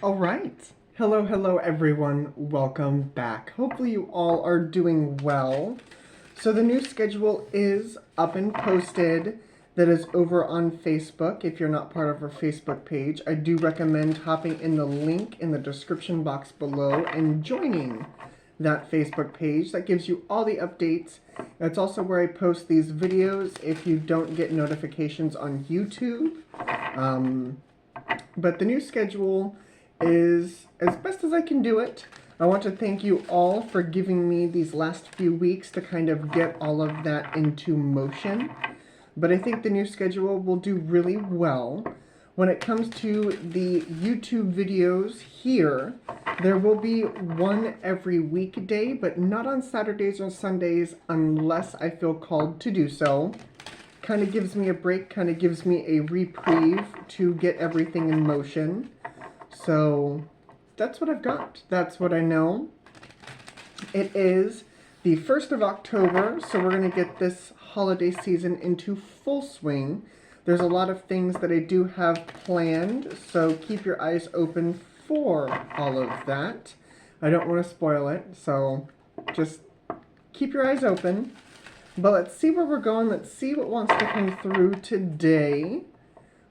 All right. Hello, everyone. Welcome back. Hopefully you all are doing well. So the new schedule is up and posted. That is over on Facebook. If you're not part of our Facebook page, I do recommend hopping in the link in the description box below and joining that Facebook page. That gives you all the updates. That's also where I post these videos if you don't get notifications on YouTube. But the new schedule is as best as I can do it. I want to thank you all for giving me these last few weeks to kind of get all of that into motion. But I think the new schedule will do really well. When it comes to the YouTube videos here, there will be one every weekday, but not on Saturdays or Sundays unless I feel called to do so. Kind of gives me a break, kind of gives me a reprieve to get everything in motion. So that's what I've got. That's what I know. It is the 1st of October, so we're going to get this holiday season into full swing. There's a lot of things that I do have planned, so keep your eyes open for all of that. I don't want to spoil it, so just keep your eyes open. But let's see where we're going. Let's see what wants to come through today.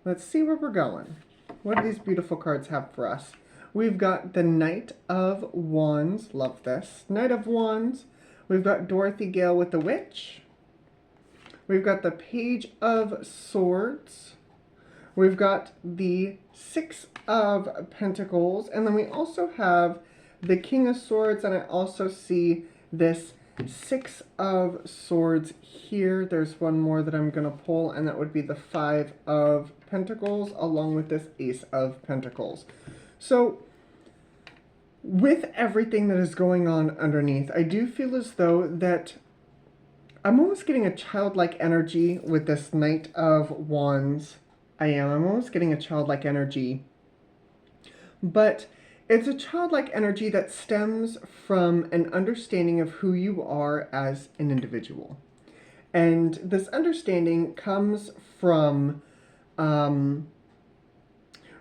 Let's see where we're going. What do these beautiful cards have for us? We've got the Knight of Wands. Love this. Knight of Wands. We've got Dorothy Gale with the Witch. We've got the Page of Swords. We've got the Six of Pentacles. And then we also have the King of Swords. And I also see this Six of Swords here. There's one more that I'm going to pull, and that would be the Five of Pentacles along with this Ace of Pentacles. So with everything that is going on underneath, I do feel as though that I'm almost getting a childlike energy with this Knight of Wands. I'm almost getting a childlike energy. But it's a childlike energy that stems from an understanding of who you are as an individual. And this understanding comes from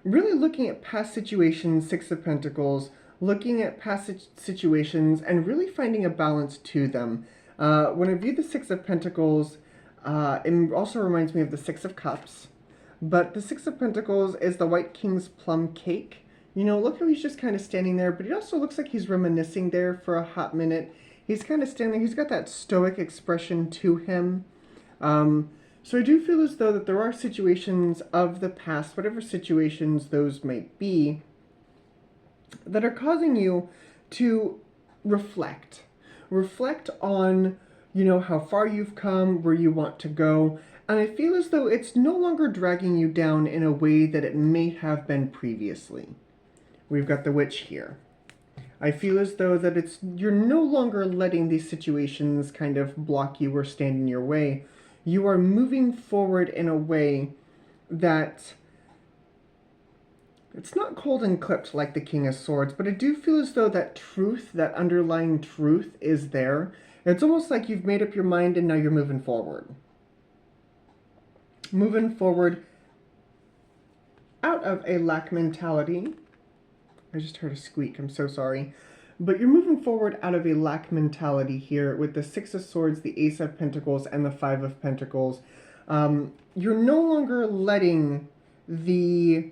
really looking at past situations, Six of Pentacles, looking at past situations and really finding a balance to them. When I view the Six of Pentacles, it also reminds me of the Six of Cups. But the Six of Pentacles is the White King's plum cake. You know, look how he's just kind of standing there, but it also looks like he's reminiscing there for a hot minute. He's kind of standing there. He's got that stoic expression to him. So I do feel as though that there are situations of the past, whatever situations those might be, that are causing you to reflect. Reflect on, you know, how far you've come, where you want to go. And I feel as though it's no longer dragging you down in a way that it may have been previously. We've got the Witch here. I feel as though that you're no longer letting these situations kind of block you or stand in your way. You are moving forward in a way that it's not cold and clipped like the King of Swords, but I do feel as though that truth, that underlying truth is there. It's almost like you've made up your mind and now you're moving forward. Moving forward out of a lack mentality. I just heard a squeak, I'm so sorry. But you're moving forward out of a lack mentality here with the Six of Swords, the Ace of Pentacles, and the Five of Pentacles. You're no longer letting the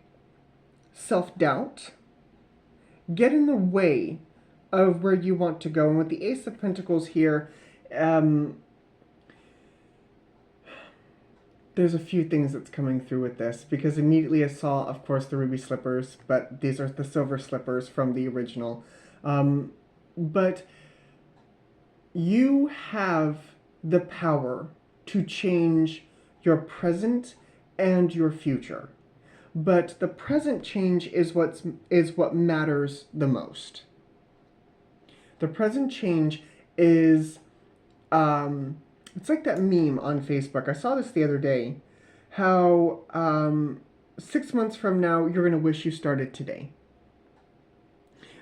self-doubt get in the way of where you want to go. And with the Ace of Pentacles here, there's a few things that's coming through with this, because immediately I saw, of course, the ruby slippers, but these are the silver slippers from the original. But you have the power to change your present and your future. But the present change is what matters the most. The present change is, it's like that meme on Facebook. I saw this the other day, how 6 months from now, you're going to wish you started today.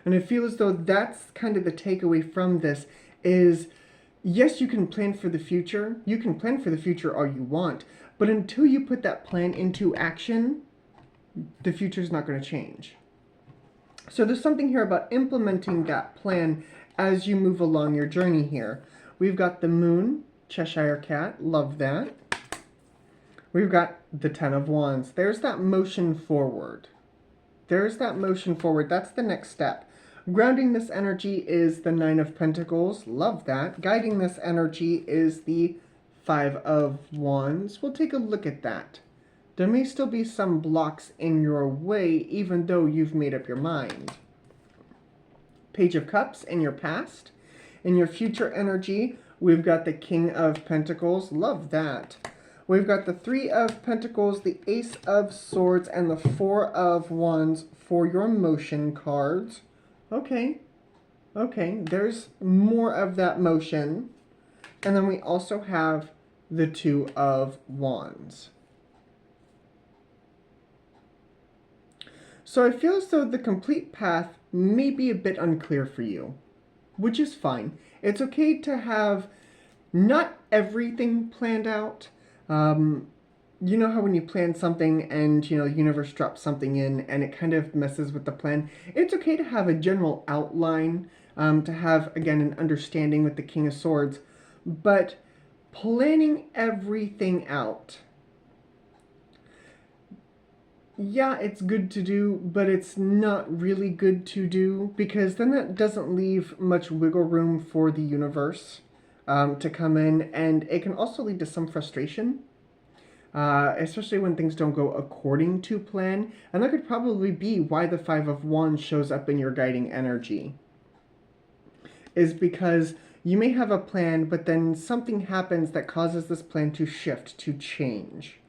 And I feel as though that's kind of the takeaway from this is, yes, you can plan for the future. You can plan for the future all you want. But until you put that plan into action, the future's not going to change. So there's something here about implementing that plan as you move along your journey here. We've got the moon, Cheshire Cat, love that. We've got the Ten of Wands. There's that motion forward. There's that motion forward. That's the next step. Grounding this energy is the Nine of Pentacles. Love that. Guiding this energy is the Five of Wands. We'll take a look at that. There may still be some blocks in your way, even though you've made up your mind. Page of Cups in your past. In your future energy, we've got the King of Pentacles. Love that. We've got the Three of Pentacles, the Ace of Swords, and the Four of Wands for your motion cards. Okay. Okay, there's more of that motion. And then we also have the Two of Wands. So I feel as though the complete path may be a bit unclear for you, which is fine. It's okay to have not everything planned out. You know how when you plan something and, the universe drops something in and it kind of messes with the plan? It's okay to have a general outline, to have, again, an understanding with the King of Swords, but planning everything out, yeah, it's good to do, but it's not really good to do, because then that doesn't leave much wiggle room for the universe to come in, and it can also lead to some frustration, especially when things don't go according to plan, and that could probably be why the Five of Wands shows up in your guiding energy, is because you may have a plan, but then something happens that causes this plan to shift, to change.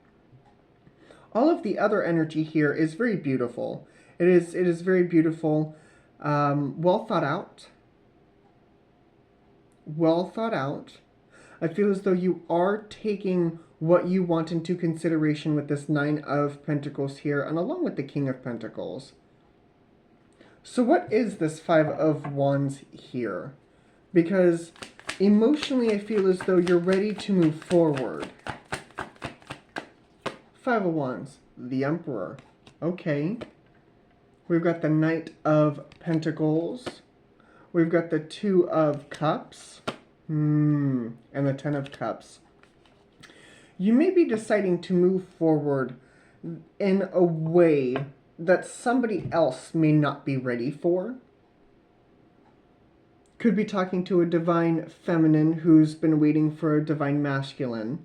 All of the other energy here is very beautiful. It is very beautiful, well thought out. Well thought out. I feel as though you are taking what you want into consideration with this Nine of Pentacles here, and along with the King of Pentacles. So what is this Five of Wands here? Because emotionally I feel as though you're ready to move forward. Five of Wands, the Emperor. Okay. We've got the Knight of Pentacles. We've got the Two of Cups. And the Ten of Cups. You may be deciding to move forward in a way that somebody else may not be ready for. Could be talking to a divine feminine who's been waiting for a divine masculine.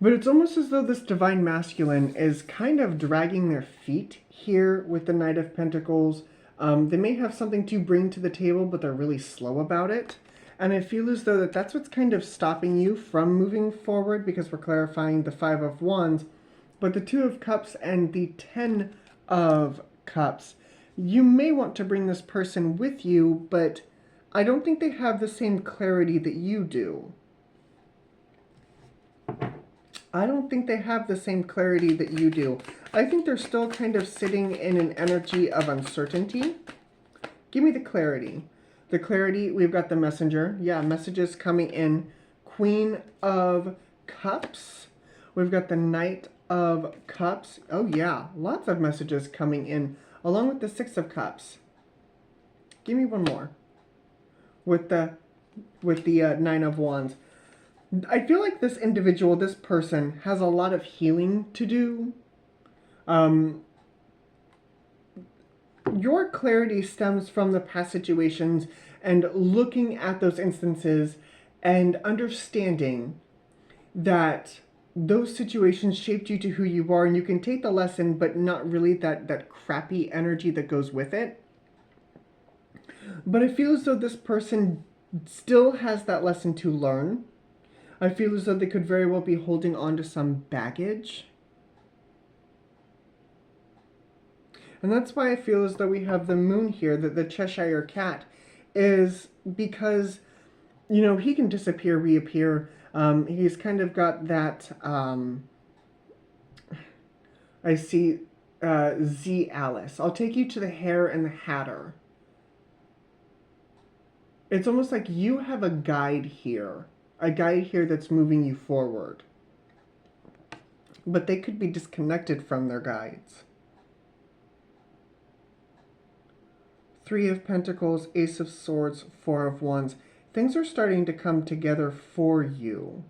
But it's almost as though this divine masculine is kind of dragging their feet here with the Knight of Pentacles. They may have something to bring to the table, but they're really slow about it. And I feel as though that's what's kind of stopping you from moving forward, because we're clarifying the Five of Wands. But the Two of Cups and the Ten of Cups, you may want to bring this person with you, but I don't think they have the same clarity that you do. I don't think they have the same clarity that you do. I think they're still kind of sitting in an energy of uncertainty. Give me the clarity. The clarity, we've got the Messenger. Yeah, messages coming in. Queen of Cups. We've got the Knight of Cups. Oh yeah, lots of messages coming in, along with the Six of Cups. Give me one more. With the Nine of Wands. I feel like this individual, this person, has a lot of healing to do. Your clarity stems from the past situations and looking at those instances and understanding that those situations shaped you to who you are, and you can take the lesson, but not really that crappy energy that goes with it. But I feel as though this person still has that lesson to learn. I feel as though they could very well be holding on to some baggage. And that's why I feel as though we have the moon here, that the Cheshire Cat, is because, he can disappear, reappear. He's kind of got that, I see Z Alice. I'll take you to the Hare and the Hatter. It's almost like you have a guide here. A guide here that's moving you forward. but they could be disconnected from their guides. Three of Pentacles, Ace of Swords, Four of Wands. Things are starting to come together for you.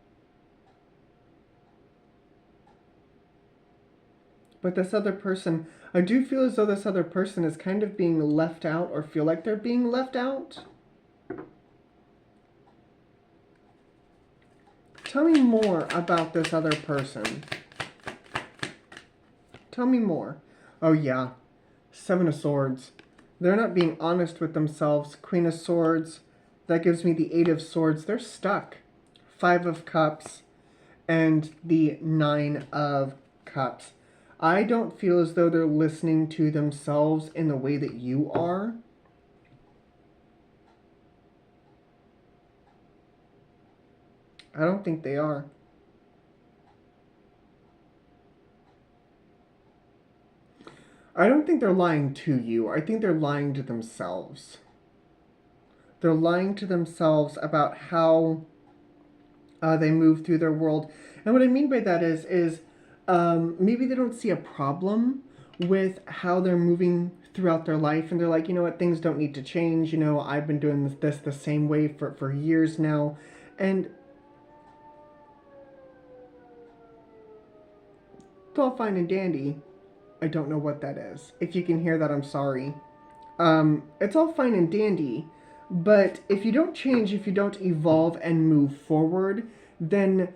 But this other person, I do feel as though this other person is kind of being left out or feel like they're being left out. Tell me more about this other person. Tell me more. Oh yeah, Seven of Swords. They're not being honest with themselves. Queen of Swords. That gives me the Eight of Swords. They're stuck. Five of Cups. And the Nine of Cups. I don't feel as though they're listening to themselves in the way that you are. I don't think they are. I don't think they're lying to you. I think they're lying to themselves. They're lying to themselves about how they move through their world. And what I mean by that is maybe they don't see a problem with how they're moving throughout their life. And they're like, you know what, things don't need to change. You know, I've been doing this the same way for years now. And it's all fine and dandy. I don't know what that is. If you can hear that, I'm sorry. It's all fine and dandy, but if you don't change, if you don't evolve and move forward, then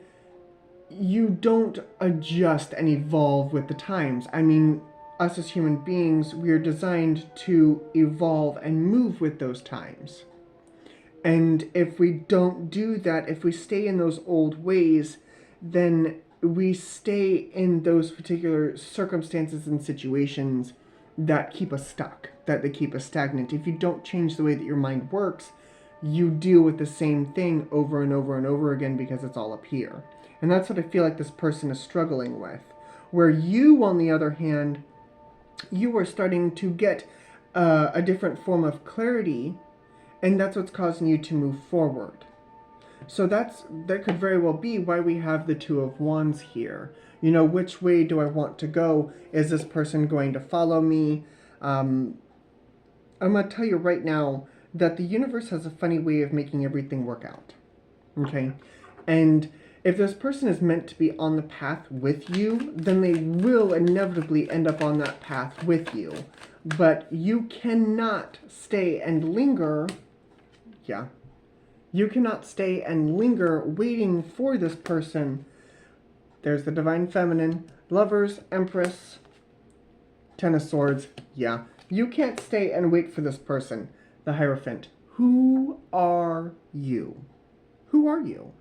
you don't adjust and evolve with the times. I mean, us as human beings, we are designed to evolve and move with those times. And if we don't do that, if we stay in those old ways, then we stay in those particular circumstances and situations that keep us stuck, that they keep us stagnant. If you don't change the way that your mind works, you deal with the same thing over and over and over again because it's all up here. And that's what I feel like this person is struggling with. Where you, on the other hand, you are starting to get a different form of clarity, and that's what's causing you to move forward. So that could very well be why we have the Two of Wands here. You know, which way do I want to go? Is this person going to follow me? I'm going to tell you right now that the universe has a funny way of making everything work out. Okay? And if this person is meant to be on the path with you, then they will inevitably end up on that path with you. But you cannot stay and linger. Yeah. You cannot stay and linger waiting for this person. There's the Divine Feminine, Lovers, Empress, Ten of Swords. Yeah. You can't stay and wait for this person. The Hierophant. Who are you? Who are you?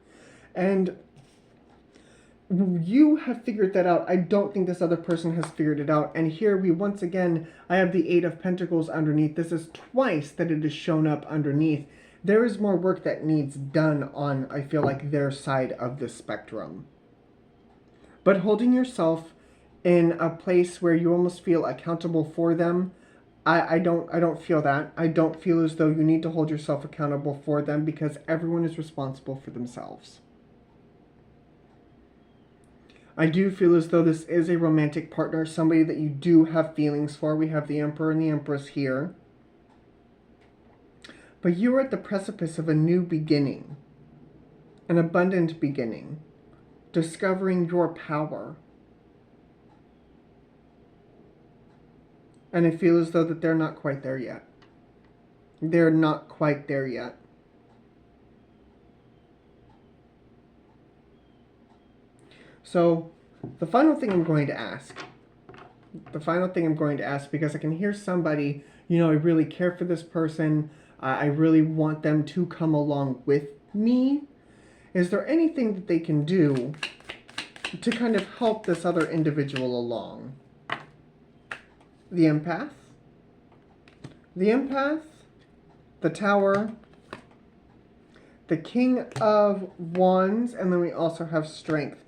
And you have figured that out. I don't think this other person has figured it out. And here we once again, I have the Eight of Pentacles underneath. This is twice that it has shown up underneath. There is more work that needs done on, I feel like, their side of the spectrum. But holding yourself in a place where you almost feel accountable for them, I don't feel that. I don't feel as though you need to hold yourself accountable for them because everyone is responsible for themselves. I do feel as though this is a romantic partner, somebody that you do have feelings for. We have the Emperor and the Empress here. But you are at the precipice of a new beginning, an abundant beginning, discovering your power. And I feel as though that they're not quite there yet. They're not quite there yet. So, the final thing I'm going to ask, because I can hear somebody, you know, I really care for this person, I really want them to come along with me. Is there anything that they can do to kind of help this other individual along? The Empath, the Tower, the King of Wands, and then we also have Strength.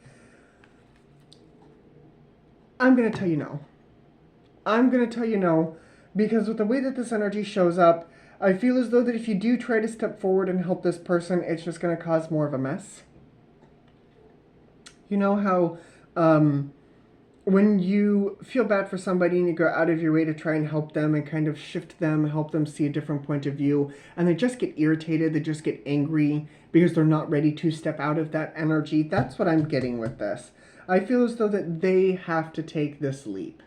I'm going to tell you no. I'm going to tell you no, because with the way that this energy shows up, I feel as though that if you do try to step forward and help this person, it's just going to cause more of a mess. You know how when you feel bad for somebody and you go out of your way to try and help them and kind of shift them, help them see a different point of view, and they just get irritated, they just get angry because they're not ready to step out of that energy, that's what I'm getting with this. I feel as though that they have to take this leap.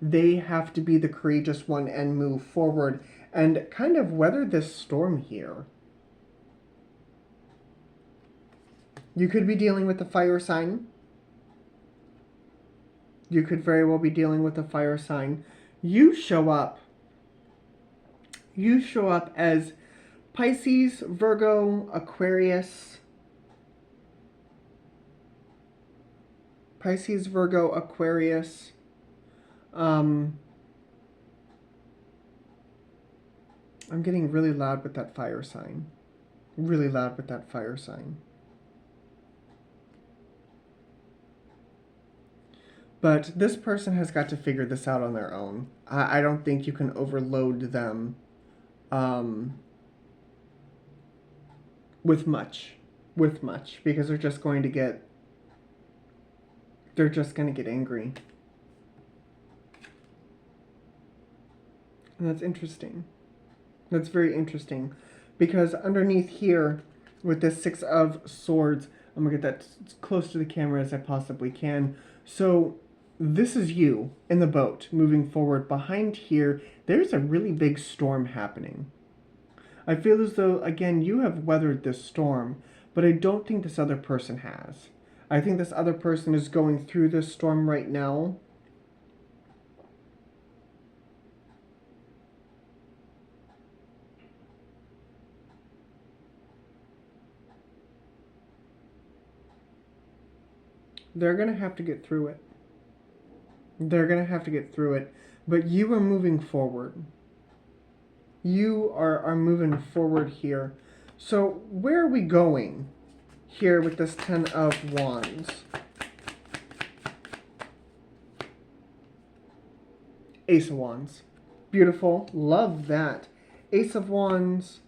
They have to be the courageous one and move forward and kind of weather this storm here. You could be dealing with the fire sign. You could very well be dealing with a fire sign. You show up. You show up as Pisces, Virgo, Aquarius. Pisces, Virgo, Aquarius. I'm getting really loud with that fire sign. Really loud with that fire sign. But this person has got to figure this out on their own. I don't think you can overload them with much, because they're just going to get angry. And that's interesting. That's very interesting. Because underneath here, with this Six of Swords, I'm going to get that as close to the camera as I possibly can. So this is you in the boat moving forward. Behind here, there's a really big storm happening. I feel as though, again, you have weathered this storm, but I don't think this other person has. I think this other person is going through this storm right now. They're going to have to get through it. They're going to have to get through it. But you are moving forward. You are moving forward here. So where are we going here with this Ten of Wands? Ace of Wands. Beautiful. Love that. Ace of Wands.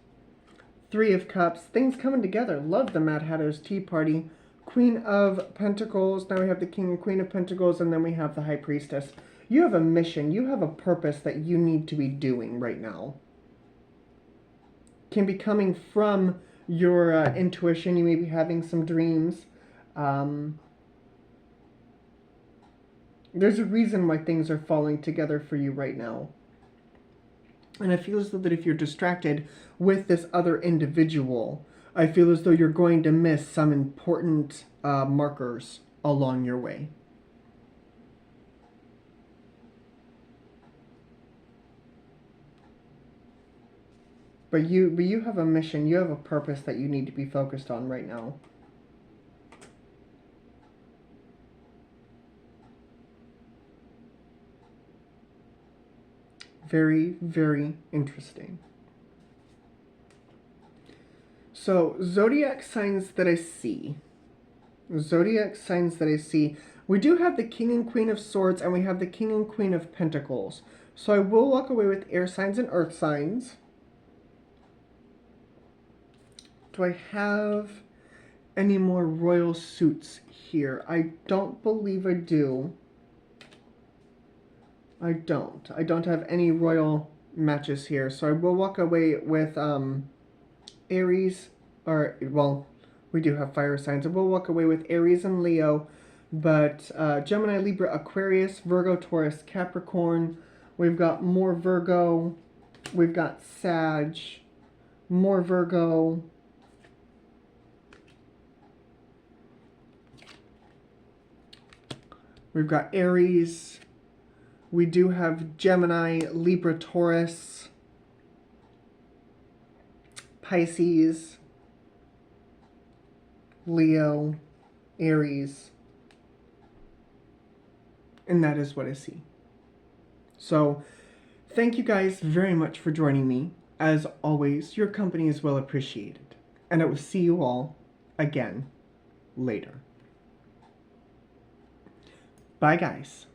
Three of Cups. Things coming together. Love the Mad Hatter's Tea Party. Queen of Pentacles. Now we have the King and Queen of Pentacles, and then we have the High Priestess. You have a mission. You have a purpose that you need to be doing right now. Can be coming from your intuition. You may be having some dreams. There's a reason why things are falling together for you right now. And I feel as though that if you're distracted with this other individual, I feel as though you're going to miss some important markers along your way. But you have a mission, you have a purpose that you need to be focused on right now. Very, very interesting. So, zodiac signs that I see. Zodiac signs that I see. We do have the King and Queen of Swords, and we have the King and Queen of Pentacles. So I will walk away with air signs and earth signs. Do I have any more royal suits here? I don't believe I do. I don't have any royal matches here. So I will walk away with Aries, or, well, we do have fire signs. I will walk away with Aries and Leo, but Gemini, Libra, Aquarius, Virgo, Taurus, Capricorn. We've got more Virgo. We've got Sag, more Virgo. We've got Aries. We do have Gemini, Libra, Taurus, Pisces, Leo, Aries. And that is what I see. So, thank you guys very much for joining me. As always, your company is well appreciated. And I will see you all again later. Bye, guys.